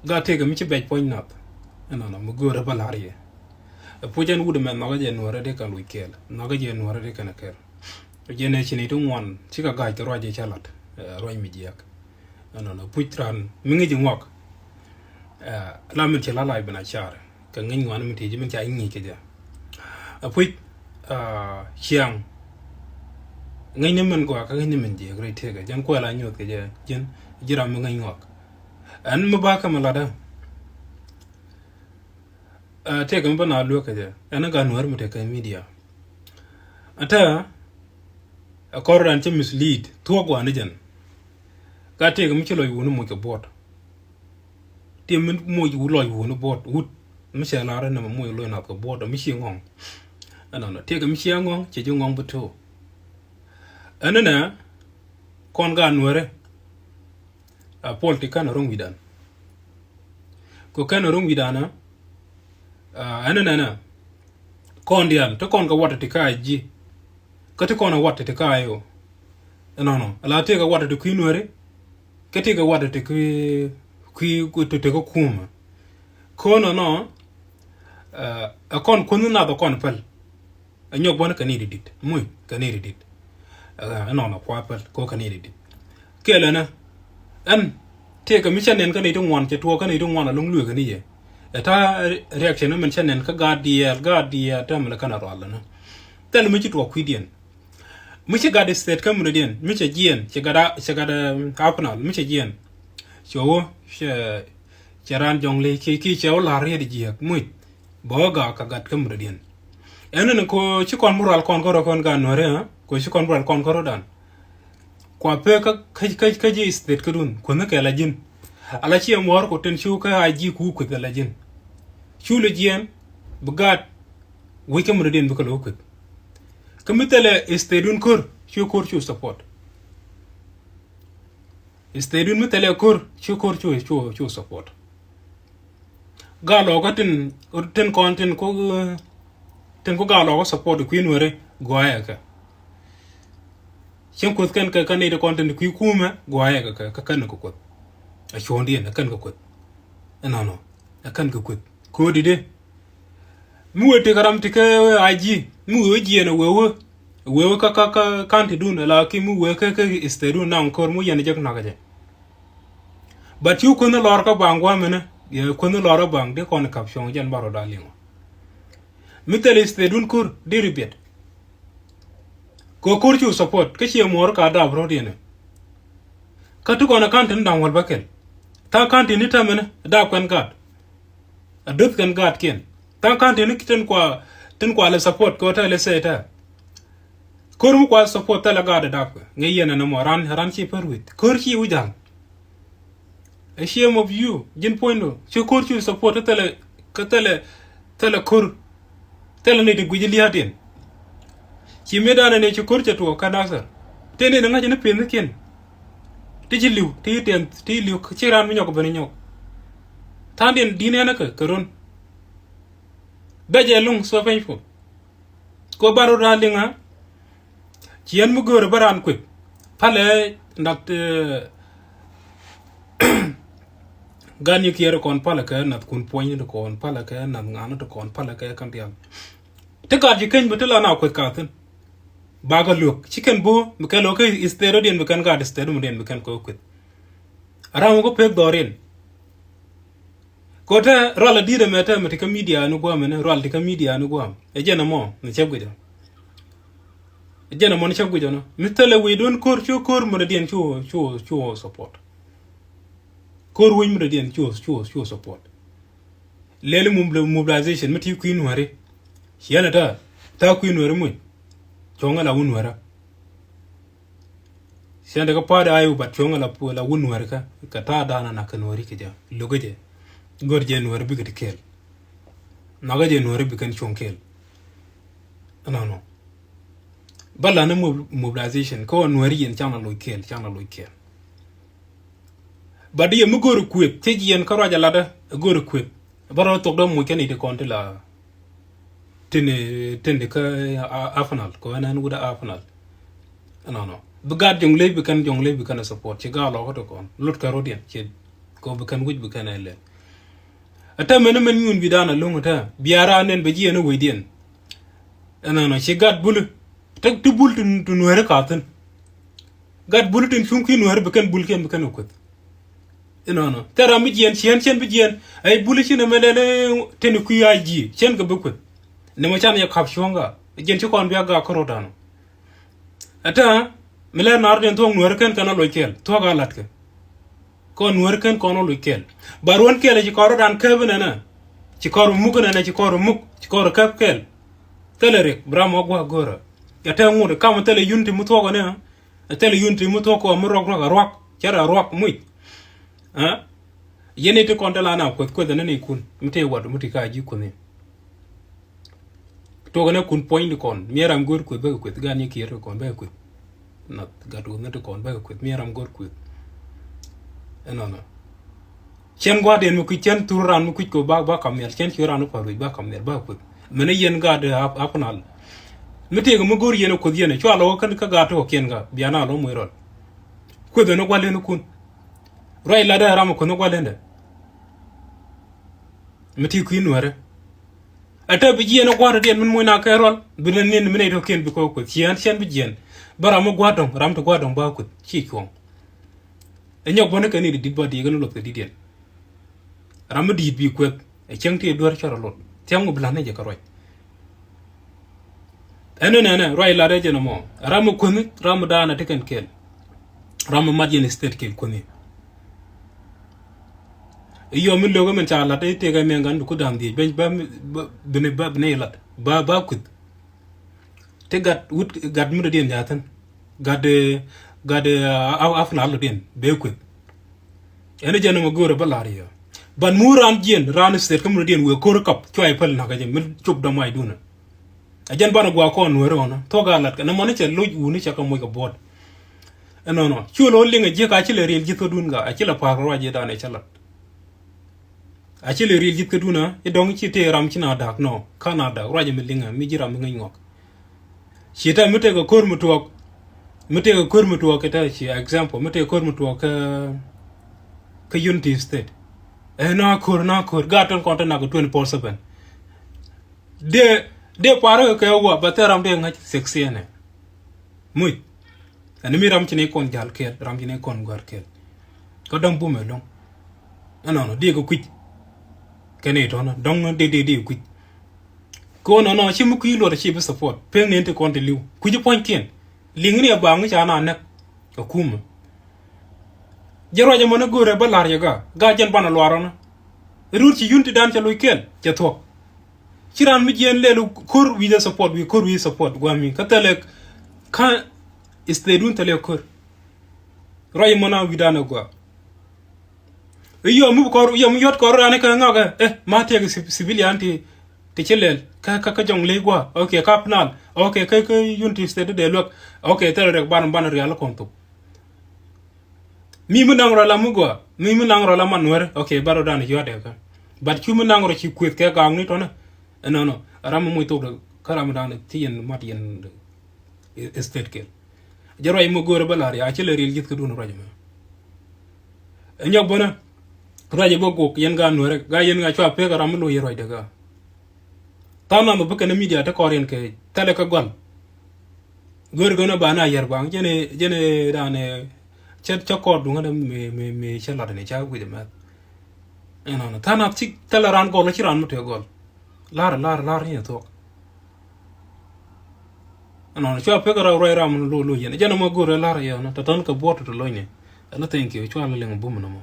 ga te ga mi che bet point not no mo go ra balari pujan wude men no ga je no ra de kan wikel no ga je no ra de kan ker je ne chini tu ngwan chi ka ga to roje chalat roy mi jiak no puitran mi ngi ngok la mi che la lai bana char ka ngi ngwan mi te ji min cha ngi ke ja puit chiang ngai ne men ko ka ngai ne men je gre te ga jan ko la nyot ke je jen jira mi ngai ngok an mo ba ka malada te ga bana lo ke je an ga nuar mi te ka media ata akoran che mislead to go an jan ka te ga mi che lo yu no mo ke bot te min mo yu lo yu no bot ut mi che la ra na mo lo na ko bot mi chi ngong no te ga mi chi ngong che ju ngong bu to anana kon ga nuare politika na rong widan ko kan rong widana anana na kon dial to kon ga wata te kai ji ka te kon wata te kai yo no ala te ga wata te kuinore ka te ga wata te ku te ko kuma kono no kon kunu na do kon pel anyok bona kanidi dit muy kanidi dit no kwa pel ko kanidi dit kele na an te ka mi chanen ka ni to ngwan che to ka ni to ngwan long lu ka ni ye ta reaction men chanen ka ga dia ta mun kana ro alla na tel mi chi to kwidien mi chi ga de state ka mun dien mi che gien che ga apnal mi che gien cho che ran jong le ki che la re di ji muy bo ga ka gat ka mun dien enen ko chi kon mural kon ko kon ga no re ha ko chi kon mural kon ko dan kwa pe ka ji state kadun ko na ka lajin ala chi amwar ko ten shu ka aji ku ka lajin shu le jien bugat we kam redin bu ka lo ku kamitele stedun kur shu support stedun mitele kur shu support ga lo ka ten content ko ga lo support ku inwere go ya ka chen ko kan ka ne de content ku kuma go ya ka kan ko a shondi na kan ko no kan ko dide mu wete karam tike aji mu weji na wewe ka kanti dun la ki mu we ka isteru na encore mu yana jak na gaje but you kun lor ka bangwa mena ye kun lor bang de kon caption jan baro dalingo mitel istedun kur de ribet ko kur chu support ka chi mor ka da bro de ne ka tu kona kanti ndang wal bakel ta kanti ni ta mena da kwen gat a dut kan gat ken ta kanti ni kiten kwa le support ko ta le seta kur mu kwa support ta la gat da ko ngeyena na mo ran chi perwit kur chi ujal a shame of you jin pointo chi kur chi support ta le ka ta le kur ta le ne de gujili hatin chi medana ne chi kur cha to kadasar te ne nga jina pen ken ti liu ti liu chi ran mi nyok bani nyok ta den dine na ka karon beje lung so painful ko baro ralinga chien mu gor baran kwet pale ndat gani kiero kon pala ka nat kun poin de kon pala ka nat ngana to kon pala ka kan tiam te ga ji ken betela na kwet ka ten baga luk chicken bo meka lo ka istero den mekan ga istero mu den mekan ko kwet ara mo ko pek doren ko ta rola dire meta metika media no gwa mena rola tika media no gwa e jena mo ne chebgida jena mo ne chebgida no mitele we don kor mo den chu support kor we mo den chu support lele mobilization meti queen ware yana ta queen ware mu chonga la wunwara sianda ka pada ayu bat chonga la wunwara ka ta dana na kanwari ke ja logoje gorje nuwar bi gati kel naga je nuwar bi kan chonkel no bala na mobilization ko nuwar yen chana lo kel badi ye mugor kwet te yen karaja lada gor kwet baro tok do mo keni de konti la tene ka afanal ko anan guda afanal no bugad jongle bi kan support ci galo ko to kon lut ka rodien ci ko bekan wuj bekan ele ata men yun bidana lungu ta biara nen be jiena wedien ana ci gat bulu tak tu bul tu nuere katen gat bulu tin sunki nuere bekan bulken bekan ko no tara mi jien chen bi jien ay bulu ci ne melele ten ku ya ji chen ga bekut ne ma chan ya khap shonga jen ci kon biya ga korodano ata mele nar den tong nuer ken kana loikel to ga latke kon nuer ken kono loikel barwon kele ci korodan kebene na ci koru mukana na ci koru muk ci koru kap kel telerek bramo gwa gora ya ta ngude kam tele yunti mutogo ne tele yunti mutoko mu rok cara rok muy ha yene te kontala na ko da ne kun mute wadu muti ka ji kun ne to gane kun point kon mieram gor ko be ko ga ni kire kon be ko na gadu ne to kon be ko mieram gor ko no chen gwa den mu ku chen turan mu ku ko ba kamel chen churan ko ba kamel ba ko mene yen ga de apnal mute ga mu gor yene ko yene chwa lo kan ka ga to ken ga biana lo mu rol ko de no gwale no kun rai la da ram ko no gwale nde mute ku inware ata bi jien gwado den mun moyna kay rol bi len nen mene to ken bi ko chen bi jien bara mo gwadon ram to gwadon ba ko chi ko enyo bone kan ni di ba di ganu lo di den ram di bi ko e chengti dor choro lot tiam blane je karoy ene rai la reje no mo ram ko ni ram da na teken kel ram madien state kel ko ni iyo min logo men chala te ga men gandu ko dam di ben ba bene lat ba ku te gat mu den jatan gade afna lo den be ku ene jeno mo gore balari yo ban muran jien ran state kam den we ko kap choy pel na ga je min chop da mai duna ajan bana gwa ko no rona to ga lat na mo ne che loj uni cha kam mo ga bod no chulo linga je ka chile rel jito dunga achila pa ro je da ne chalat achile rel jit kaduna e dong chi te ram china dak no canada raje milinga mi jiram ngai ngok chita mute ko kor mutuok eta chi example mute kor mutuok ka unity state na kor gaton konta na ko 24/7 de paro ka wa bateram de ngach sexiene muy ani mi ram chine kon jal kel ram chine kon gor kel ko dong bu melong no de ko kwit kene to na dong de ku ko no chi mu ku lo chi be support pe ne te kon te liu ku ji point ken ling ni ba ngi cha na ne ko kum jero je mo na gore ba lar ga jen bana lo arona rur chi yunti dan cha lo ken cha to chiran mi jen lelu kur wi de support wi kur wi support gwa mi ka tele ka istedun tele kur roy mo na wi dana gwa yo mu yot ko ane ka ngaga ma te civilian ti chelel ka jong le gwa okay ka pnal okay ka unity state de lok okay tere rek ban real konto mi mu nangro la mu gwa mi mu nangro la manwer okay baro dan yo de ka bat ku mu nangro ci kwet ka gang ni to na no ram mu to karam dan ti yen mat yen state ke jaro ay mu gore balari a chele real jit ko dun rajo ma ñok bona raje bogo yen ga no rek ga yen ga chwa pe ga ram lo yero de ga tawna mo baka na media ta koren ke tele ka gon gor gona bana yer bang jene dane chet chakor du ngada me chela de cha gu de ma no tana tik tele ran go la ci ran mo te gol lar ni to no chwa pe ga ram lo yen jene mo gor lar ya na ta tan ka bot to lo ne ala thank you chwa la le ngum mo